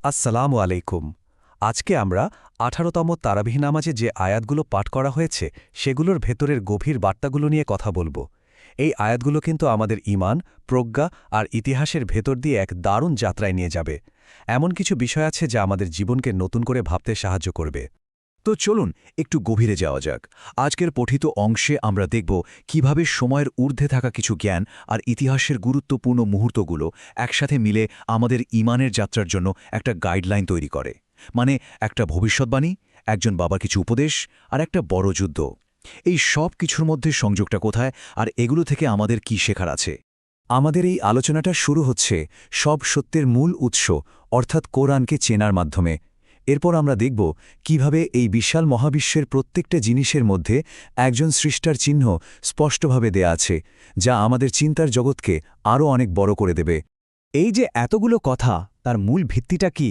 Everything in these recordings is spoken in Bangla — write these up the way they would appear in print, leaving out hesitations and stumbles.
আসসালামু আলাইকুম। আজকে আমরা ১৮তম তারাবিহ নামাজে যে আয়াতগুলো পাঠ করা হয়েছে সেগুলোর ভেতরের গভীর বার্তাগুলো নিয়ে কথা বলবো। এই আয়াতগুলো কিন্তু আমাদের ঈমান, প্রজ্ঞা আর ইতিহাসের ভেতর দিয়ে এক দারুণ যাত্রায় নিয়ে যাবে। এমন কিছু বিষয় আছে যা আমাদের জীবনকে নতুন করে ভাবতে সাহায্য করবে। তো চলুন একটু গভীরে যাওয়া যাক। আজকের পঠিত অংশে আমরা দেখব কিভাবে সময়ের ঊর্ধ্বে থাকা কিছু জ্ঞান আর ইতিহাসের গুরুত্বপূর্ণ মুহূর্তগুলো একসাথে মিলে আমাদের ঈমানের যাত্রার জন্য একটা গাইডলাইন তৈরি করে। মানে একটা ভবিষ্যৎবাণী, একজন বাবার কিছু উপদেশ আর একটা বড় যুদ্ধ। এই সব কিছুর মধ্যে সংযোগটা কোথায়, আর এগুলো থেকে আমাদের কি শেখার আছে? আমাদের এই আলোচনাটা শুরু হচ্ছে সব সত্যের মূল উৎস অর্থাৎ কোরআনকে চেনার মাধ্যমে। এরপর আমরা দেখব কিভাবে এই বিশাল মহাবিশ্বের প্রত্যেকটা জিনিসের মধ্যে একজন সৃষ্টার চিহ্ন স্পষ্টভাবে দেয়া আছে, যা আমাদের চিন্তার জগৎকে আরও অনেক বড় করে দেবে। এই যে এতগুলো কথা, তার মূল ভিত্তিটা কি?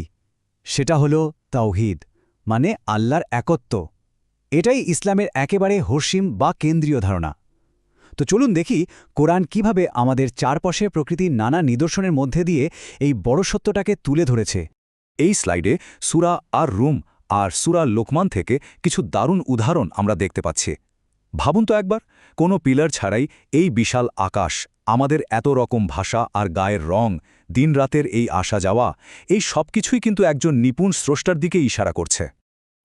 সেটা হলো তাওহীদ, মানে আল্লাহর একত্ব। এটাই ইসলামের একেবারে হর্ষিম বা কেন্দ্রীয় ধারণা। তো চলুন দেখি কোরআন কিভাবে আমাদের চারপাশে প্রকৃতির নানা নিদর্শনের মধ্যে দিয়ে এই বড় সত্যটাকে তুলে ধরেছে। এই স্লাইডে সূরা আর রুম আর সূরা লোকমান থেকে কিছু দারুণ উদাহরণ আমরা দেখতে পাচ্ছি। ভাবুন তো একবার, কোনো পিলার ছাড়াই এই বিশাল আকাশ, আমাদের এত রকম ভাষা আর গায়ের রং, দিনরাতের এই আসা যাওয়া, এই সব কিছুই কিন্তু একজন নিপুণ স্রষ্টার দিকে ইশারা করছে।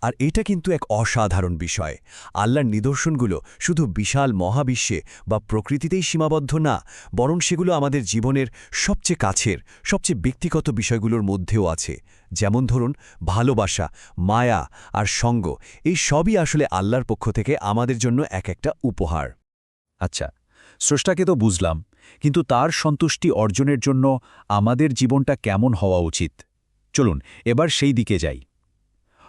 আর এটা কিন্তু এক অসাধারণ বিষয়। আল্লাহর নিদর্শনগুলো শুধু বিশাল মহাবিশ্বে বা প্রকৃতিতেই সীমাবদ্ধ না, বরং সেগুলো আমাদের জীবনের সবচেয়ে কাছের, সবচেয়ে ব্যক্তিগত বিষয়গুলোর মধ্যেও আছে। যেমন ধরুন ভালোবাসা, মায়া আর সঙ্গ, এই সবই আসলে আল্লাহর পক্ষ থেকে আমাদের জন্য এক একটা উপহার। আচ্ছা, স্রষ্টাকে তো বুঝলাম, কিন্তু তার সন্তুষ্টি অর্জনের জন্য আমাদের জীবনটা কেমন হওয়া উচিত? চলুন এবার সেই দিকে যাই।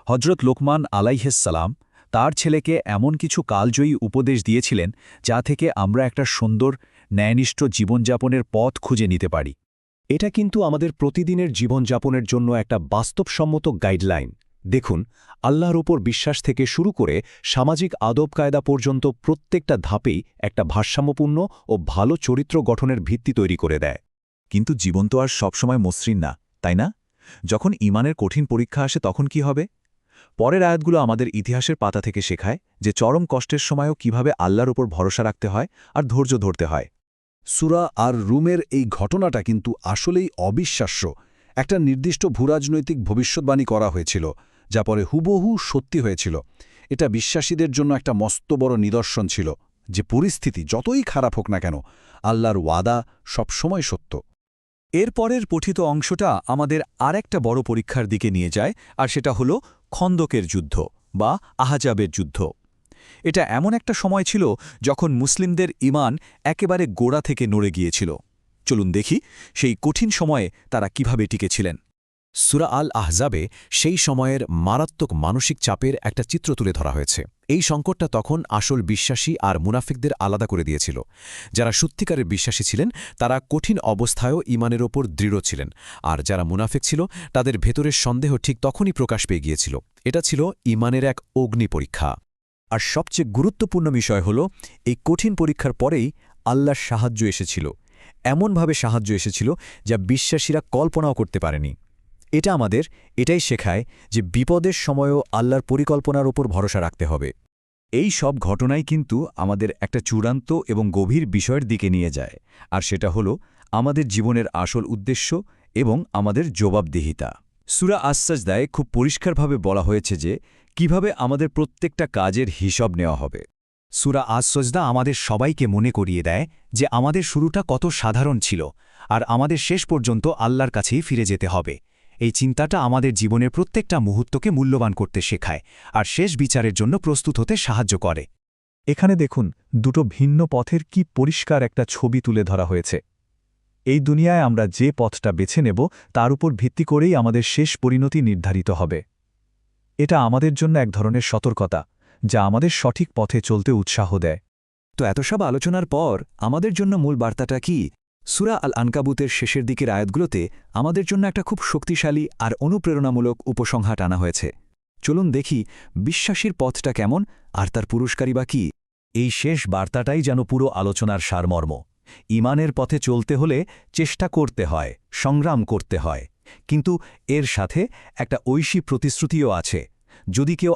হজরত লোকমান আলাইহিসসালাম তার ছেলেকে এমন কিছু কালজয়ী উপদেশ দিয়েছিলেন যা থেকে আমরা একটা সুন্দর, ন্যায়নিষ্ঠ জীবনযাপনের পথ খুঁজে নিতে পারি। এটা কিন্তু আমাদের প্রতিদিনের জীবনযাপনের জন্য একটা বাস্তবসম্মত গাইডলাইন। দেখুন, আল্লাহর উপর বিশ্বাস থেকে শুরু করে সামাজিক আদব কায়দা পর্যন্ত প্রত্যেকটা ধাপেই একটা ভারসাম্যপূর্ণ ও ভালো চরিত্র গঠনের ভিত্তি তৈরি করে দেয়। কিন্তু জীবন তো আর সবসময় মসৃণ না, তাই না? যখন ঈমানের কঠিন পরীক্ষা আসে তখন কি হবে? পরের আয়াতগুলো আমাদের ইতিহাসের পাতা থেকে শেখায় যে চরম কষ্টের সময়ও কিভাবে আল্লাহর উপর ভরসা রাখতে হয় আর ধৈর্য ধরতে হয়। সূরা আর রুমের এই ঘটনাটা কিন্তু আসলেই অবিশ্বাস্য। একটা নির্দিষ্ট ভূরাজনৈতিক ভবিষ্যৎবাণী করা হয়েছিল, যা পরে হুবহু সত্যি হয়েছিল। এটা বিশ্বাসীদের জন্য একটা মস্ত বড় নিদর্শন ছিল যে পরিস্থিতি যতই খারাপ হোক না কেন, আল্লাহর ওয়াদা সবসময় সত্য। এরপরের পঠিত অংশটা আমাদের আরেকটা বড় পরীক্ষার দিকে নিয়ে যায়, আর সেটা হলো খন্দকের যুদ্ধ বা আহজাবের যুদ্ধ। এটা এমন একটা সময় ছিল যখন মুসলিমদের ঈমান একেবারে গোড়া থেকে নড়ে গিয়েছিল। চলুন দেখি সেই কঠিন সময়ে তারা কিভাবে টিকেছিলেন। সূরা আল আহজাবে সেই সময়ের মারাত্মক মানসিক চাপের একটা চিত্র তুলে ধরা হয়েছে। এই সংকটটা তখন আসল বিশ্বাসী আর মুনাফিকদের আলাদা করে দিয়েছিল। যারা সত্যিকারের বিশ্বাসী ছিলেন তারা কঠিন অবস্থায়ও ঈমানের ওপর দৃঢ় ছিলেন, আর যারা মুনাফিক ছিল তাদের ভেতরের সন্দেহ ঠিক তখনই প্রকাশ পেয়ে গিয়েছিল। এটা ছিল ঈমানের এক অগ্নি পরীক্ষা। আর সবচেয়ে গুরুত্বপূর্ণ বিষয় হল, এই কঠিন পরীক্ষার পরেই আল্লাহর সাহায্য এসেছিল। এমনভাবে সাহায্য এসেছিল যা বিশ্বাসীরা কল্পনাও করতে পারেনি। এটা আমাদের এটাই শেখায় যে বিপদের সময়ও আল্লাহর পরিকল্পনার ওপর ভরসা রাখতে হবে। এই সব ঘটনাই কিন্তু আমাদের একটা চূড়ান্ত এবং গভীর বিষয়ের দিকে নিয়ে যায়, আর সেটা হলো আমাদের জীবনের আসল উদ্দেশ্য এবং আমাদের জবাবদিহিতা। সূরা আস-সাজদায় খুব পরিষ্কারভাবে বলা হয়েছে যে কিভাবে আমাদের প্রত্যেকটা কাজের হিসাব নেওয়া হবে। সূরা আস-সাজদা আমাদের সবাইকে মনে করিয়ে দেয় যে আমাদের শুরুটা কত সাধারণ ছিল, আর আমাদের শেষ পর্যন্ত আল্লাহর কাছেই ফিরে যেতে হবে। এই চিন্তাটা আমাদের জীবনের প্রত্যেকটা মুহূর্তকে মূল্যবান করতে শেখায় আর শেষ বিচারের জন্য প্রস্তুত হতে সাহায্য করে। এখানে দেখুন দুটো ভিন্ন পথের কি পরিষ্কার একটা ছবি তুলে ধরা হয়েছে। এই দুনিয়ায় আমরা যে পথটা বেছে নেব তার উপর ভিত্তি করেই আমাদের শেষ পরিণতি নির্ধারিত হবে। এটা আমাদের জন্য এক ধরনের সতর্কতা, যা আমাদের সঠিক পথে চলতে উৎসাহ দেয়। তো এত সব আলোচনার পর আমাদের জন্য মূল বার্তাটা কি? সূরা আল আনকাবুতের শেষের দিকের আয়াতগুলোতে আমাদের জন্য একটা খুব শক্তিশালী আর অনুপ্রেরণামূলক উপসংহার টানা হয়েছে। চলুন দেখি বিশ্বাসীর পথটা কেমন আর তার পুরস্কারই বা কী। এই শেষ বার্তাটাই যেন পুরো আলোচনার সারমর্ম। ঈমানের পথে চলতে হলে চেষ্টা করতে হয়, সংগ্রাম করতে হয়। কিন্তু এর সাথে একটা ঐশী প্রতিশ্রুতিও আছে। যদি কেউ